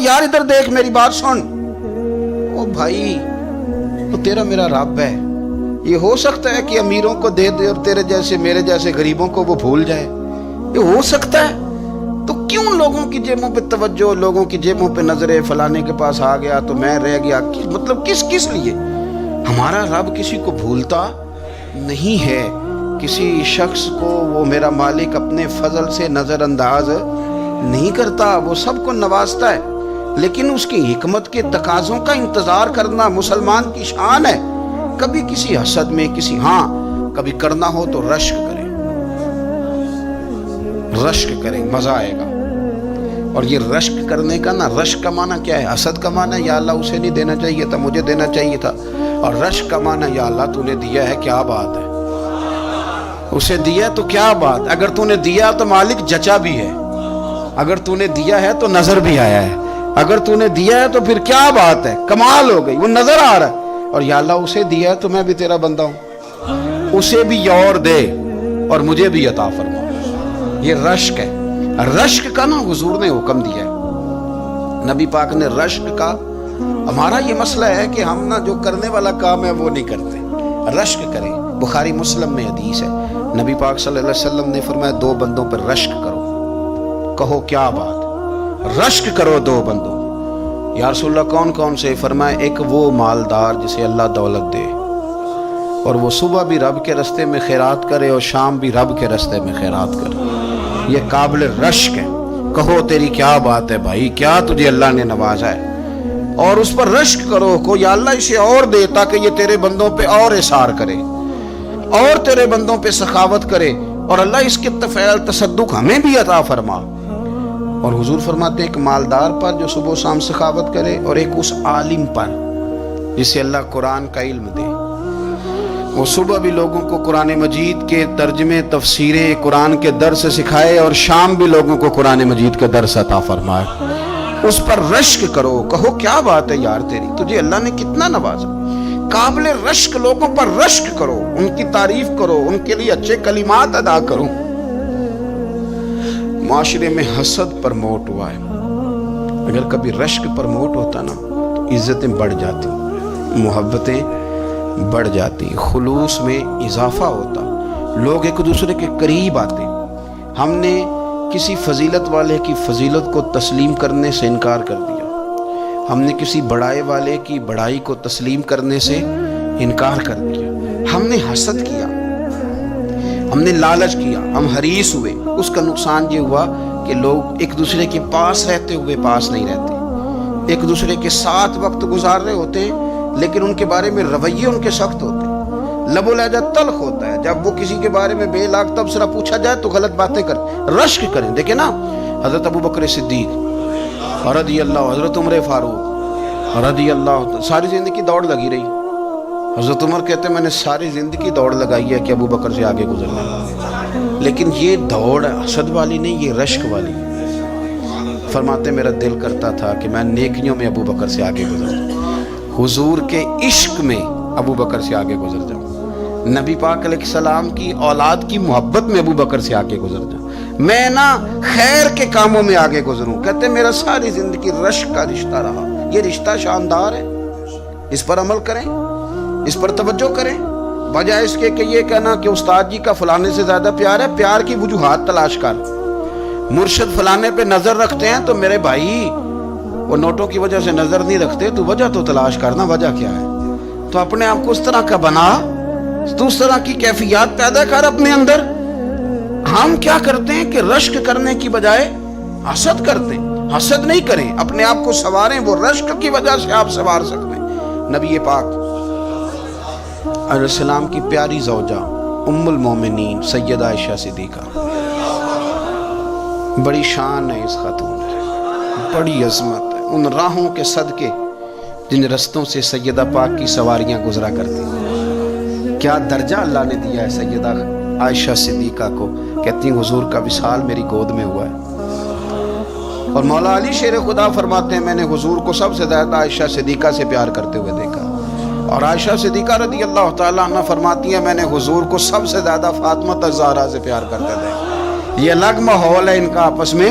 یار ادھر دیکھ میری بات سن. او بھائی وہ تیرا میرا رب ہے. یہ ہو سکتا ہے کہ امیروں کو دے دے اور تیرے جیسے میرے جیسے غریبوں کو وہ بھول جائے؟ یہ ہو سکتا ہے؟ تو کیوں لوگوں کی جیبوں پہ توجہ, لوگوں کی جیبوں پہ نظریں, فلانے کے پاس آ گیا تو میں رہ گیا, مطلب کس لیے؟ ہمارا رب کسی کو بھولتا نہیں ہے. کسی شخص کو وہ میرا مالک اپنے فضل سے نظر انداز نہیں کرتا, وہ سب کو نوازتا ہے. لیکن اس کی حکمت کے تقاضوں کا انتظار کرنا مسلمان کی شان ہے. کبھی کسی حسد میں کبھی کرنا ہو تو رشک کریں, مزہ آئے گا. اور یہ رشک کرنے کا رشک کا معنی کیا ہے؟ حسد کا معنی ہے یا اللہ اسے نہیں دینا چاہیے تھا, مجھے دینا چاہیے تھا. اور رشک کا معنی یا اللہ تو نے دیا ہے, کیا بات ہے, اسے دیا تو کیا بات. اگر تو نے دیا تو مالک جچا بھی ہے, اگر تو نے دیا ہے تو نظر بھی آیا ہے, اگر تو نے دیا ہے تو پھر کیا بات ہے, کمال ہو گئی, وہ نظر آ رہا ہے. اور یا اللہ اسے دیا ہے تو میں بھی تیرا بندہ ہوں, اسے بھی اور دے اور مجھے بھی عطا فرما. یہ رشک ہے. رشک کا حضور نے حکم دیا ہے, نبی پاک نے رشک کا. ہمارا یہ مسئلہ ہے کہ ہم جو کرنے والا کام ہے وہ نہیں کرتے, رشک کریں. بخاری مسلم میں حدیث ہے, نبی پاک صلی اللہ علیہ وسلم نے فرمایا 2 بندوں پر رشک کرو. کہو کیا بات, رشک کرو 2 بندوں. یا رسول اللہ کون کون سے؟ فرمایا ایک وہ مالدار جسے اللہ دولت دے اور وہ صبح بھی رب کے رستے میں خیرات کرے اور شام بھی رب کے رستے میں خیرات کرے. یہ قابل رشک ہے. کہو تیری کیا بات ہے بھائی, کیا تجھے اللہ نے نوازا ہے, اور اس پر رشک کرو. کو یا اللہ اسے اور دے تاکہ یہ تیرے بندوں پہ اور اثار کرے اور تیرے بندوں پہ سخاوت کرے, اور اللہ اس کے طفیل تصدق ہمیں بھی عطا فرما. اور حضور فرماتے ہیں ایک مالدار پر جو صبح و شام سخاوت کرے, اور ایک اس عالم پر جسے اللہ قرآن کا علم دے. وہ صبح بھی لوگوں کو قرآن مجید کے ترجمے, تفسیریں, قرآن کے درس سکھائے, اور شام بھی لوگوں کو قرآن مجید کا درس عطا فرمائے. اس پر رشک کرو. کہو کیا بات ہے یار تیری, تجھے اللہ نے کتنا نوازا. قابل رشک لوگوں پر رشک کرو, ان کی تعریف کرو, ان کے لیے اچھے کلمات ادا کرو. معاشرے میں حسد پرموٹ ہوا ہے. اگر کبھی رشک پرموٹ ہوتا تو عزتیں بڑھ جاتی, محبتیں بڑھ جاتی, خلوص میں اضافہ ہوتا, لوگ ایک دوسرے کے قریب آتے. ہم نے کسی فضیلت والے کی فضیلت کو تسلیم کرنے سے انکار کر دیا, ہم نے کسی بڑائی والے کی بڑائی کو تسلیم کرنے سے انکار کر دیا, ہم نے حسد کیا, ہم نے لالچ کیا, ہم حریص ہوئے. اس کا نقصان یہ ہوا کہ لوگ ایک دوسرے کے پاس رہتے ہوئے پاس نہیں رہتے, ایک دوسرے کے ساتھ وقت گزار رہے ہوتے ہیں لیکن ان کے بارے میں رویے ان کے سخت ہوتے ہیں, لب و لہجہ تلخ ہوتا ہے. جب وہ کسی کے بارے میں بے لاگ تبصرہ پوچھا جائے تو غلط باتیں کرتے. رشک کریں. دیکھیں نا, حضرت ابو بکر صدیق رضی اللہ, حضرت عمر فاروق رضی اللہ, ساری زندگی دوڑ لگی رہی. حضرت عمر کہتے ہیں میں نے ساری زندگی دوڑ لگائی ہے کہ ابو بکر سے آگے گزرنا, لیکن یہ دوڑ حسد والی نہیں, یہ رشک والی. فرماتے میرا دل کرتا تھا کہ میں نیکیوں میں ابو بکر سے آگے گزر جاؤں, حضور کے عشق میں ابو بکر سے آگے گزر جاؤں, نبی پاک علیہ السلام کی اولاد کی محبت میں ابو بکر سے آگے گزر جاؤں, میں خیر کے کاموں میں آگے گزروں. کہتے میرا ساری زندگی رشک کا رشتہ رہا. یہ رشتہ شاندار ہے, اس پر عمل کریں, اس پر توجہ کریں, بجائے اس کے کہ یہ کہنا کہ استاد جی کا فلانے سے زیادہ پیار ہے. پیار کی وجوہات تلاش کر. مرشد فلانے پہ نظر رکھتے ہیں تو میرے بھائی وہ نوٹوں کی وجہ سے نظر نہیں رکھتے, تو وجہ تو تلاش کرنا, وجہ کیا ہے. تو اپنے آپ کو اس طرح کا بنا, تو اس طرح کی کیفیات پیدا کر اپنے اندر. ہم کیا کرتے ہیں کہ رشک کرنے کی بجائے حسد کرتے ہیں. حسد نہیں کریں, اپنے آپ کو سنواریں, وہ رشک کی وجہ سے آپ سنوار سکتے ہیں. نبی پاک علیہ السلام کی پیاری زوجہ ام المومنین سیدہ عائشہ صدیقہ, بڑی شان ہے اس خاتون کی, بڑی عظمت ہے. ان راہوں کے صدقے جن رستوں سے سیدہ پاک کی سواریاں گزرا کرتی ہیں, کیا درجہ اللہ نے دیا ہے سیدہ عائشہ صدیقہ کو. کہتی ہیں حضور کا وصال میری گود میں ہوا ہے. اور مولا علی شیر خدا فرماتے ہیں میں نے حضور کو سب سے زیادہ عائشہ صدیقہ سے پیار کرتے ہوئے دیکھا. اور عائشہ صدیقہ رضی اللہ تعالیٰ عنہ فرماتی ہیں میں نے حضور کو سب سے زیادہ فاطمہ الزہرا سے پیار کرتے تھے. یہ الگ ماحول ہے ان کا آپس میں.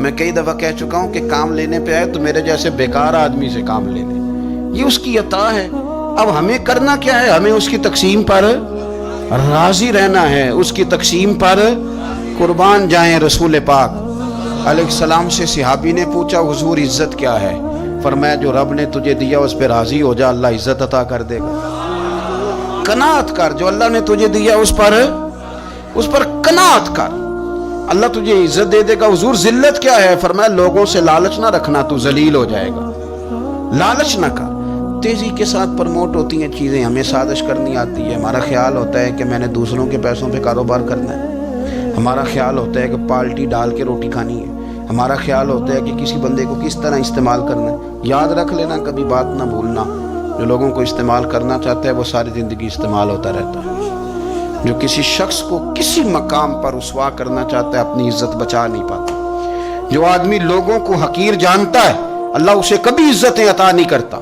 میں کئی دفعہ کہہ چکا ہوں کہ کام لینے پہ آئے تو میرے جیسے بیکار آدمی سے کام لے لے، یہ اس کی عطا ہے۔ اب ہمیں کرنا کیا ہے؟ ہمیں اس کی تقسیم پر راضی رہنا ہے، اس کی تقسیم پر قربان جائیں۔ رسول پاک علیہ السلام سے صحابی نے پوچھا حضور عزت کیا ہے؟ فرمایا جو رب نے تجھے دیا اس پہ راضی ہو جا، اللہ عزت عطا کر دے گا۔ قناعت کر، جو اللہ نے تجھے دیا اس پر قناعت کر، اللہ تجھے عزت دے دے گا۔ حضور ذلت کیا ہے؟ فرمایا لوگوں سے لالچ نہ رکھنا، تو ذلیل ہو جائے گا، لالچ نہ کر۔ تیزی کے ساتھ پرموٹ ہوتی ہیں چیزیں، ہمیں سازش کرنی آتی ہے۔ ہمارا خیال ہوتا ہے کہ میں نے دوسروں کے پیسوں پہ کاروبار کرنا ہے، ہمارا خیال ہوتا ہے کہ پالٹی ڈال کے روٹی کھانی ہے، ہمارا خیال ہوتا ہے کہ کسی بندے کو کس طرح استعمال کرنا ہے۔ یاد رکھ لینا، کبھی بات نہ بھولنا، جو لوگوں کو استعمال کرنا چاہتا ہے وہ ساری زندگی استعمال ہوتا رہتا ہے۔ جو کسی شخص کو کسی مقام پر رسوا کرنا چاہتا ہے اپنی عزت بچا نہیں پاتا۔ جو آدمی لوگوں کو حقیر جانتا ہے اللہ اسے کبھی عزتیں عطا نہیں کرتا،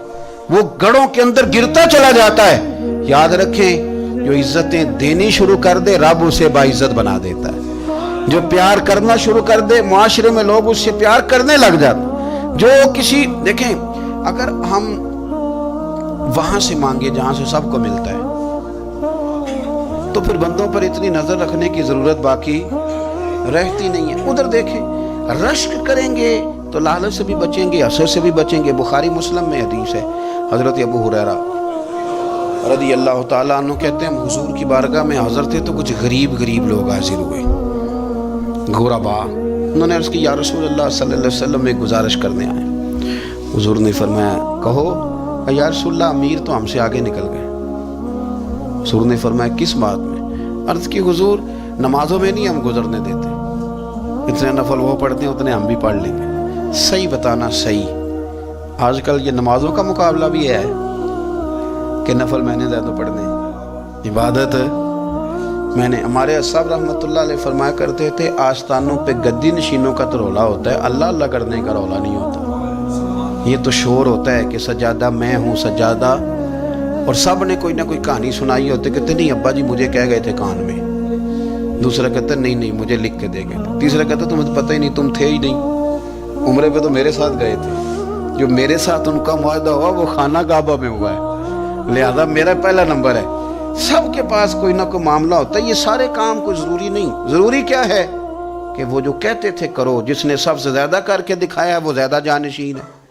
وہ گڑھوں کے اندر گرتا چلا جاتا ہے۔ یاد رکھیں جو عزتیں دینی شروع کر دے رب اسے باعزت بنا دیتا ہے۔ جو پیار کرنا شروع کر دے معاشرے میں لوگ اس سے پیار کرنے لگ جاتے۔ جو کسی دیکھیں اگر ہم وہاں سے مانگے جہاں سے سب کو ملتا ہے تو پھر بندوں پر اتنی نظر رکھنے کی ضرورت باقی رہتی نہیں ہے۔ ادھر دیکھیں رشک کریں گے تو لالچ سے بھی بچیں گے، حسد سے بھی بچیں گے۔ بخاری مسلم میں حدیث ہے، حضرت ابو ہریرہ رضی اللہ تعالیٰ عنہ کہتے ہیں ہم حضور کی بارگاہ میں حاضر تھے تو کچھ غریب لوگ حاضر ہوئے، غربا۔ انہوں نے عرض کی یا رسول اللہ صلی اللہ علیہ وسلم میں گزارش کرنے آئے۔ حضور نے فرمایا کہو۔ یا رسول اللہ امیر تو ہم سے آگے نکل گئے۔ حضور نے فرمایا کس بات میں؟ عرض کی حضور نمازوں میں نہیں ہم گزرنے دیتے، اتنے نفل وہ پڑھتے ہیں اتنے ہم بھی پڑھ لیں گے۔ صحیح بتانا صحیح، آج کل یہ نمازوں کا مقابلہ بھی ہے کہ نفل میں نے زیادہ پڑھنے، عبادت میں نے۔ ہمارے صاحب رحمۃ اللہ علیہ فرمایا کرتے تھے آستانوں پہ گدی نشینوں کا تو رولا ہوتا ہے، اللہ اللہ کرنے کا رولا نہیں ہوتا۔ یہ تو شور ہوتا ہے کہ سجادہ میں ہوں سجادہ، اور سب نے کوئی نہ کوئی کہانی سنائی ہوتی ہے، کہتے نہیں ابا جی مجھے کہہ گئے تھے کان میں، دوسرا کہتا نہیں مجھے لکھ کے دے گئے، تیسرا کہتا تمہیں تو پتہ ہی نہیں، تم تھے ہی نہیں، عمرے پہ تو میرے ساتھ گئے تھے۔ جو میرے ساتھ ان کا معاہدہ ہوا وہ خانہ کعبہ میں ہوا ہے، لہذا میرا پہلا نمبر ہے۔ سب کے پاس کوئی نہ کوئی معاملہ ہوتا ہے، یہ سارے کام کوئی ضروری نہیں۔ ضروری کیا ہے کہ وہ جو کہتے تھے کرو، جس نے سب سے زیادہ کر کے دکھایا ہے وہ زیادہ جانشین ہے۔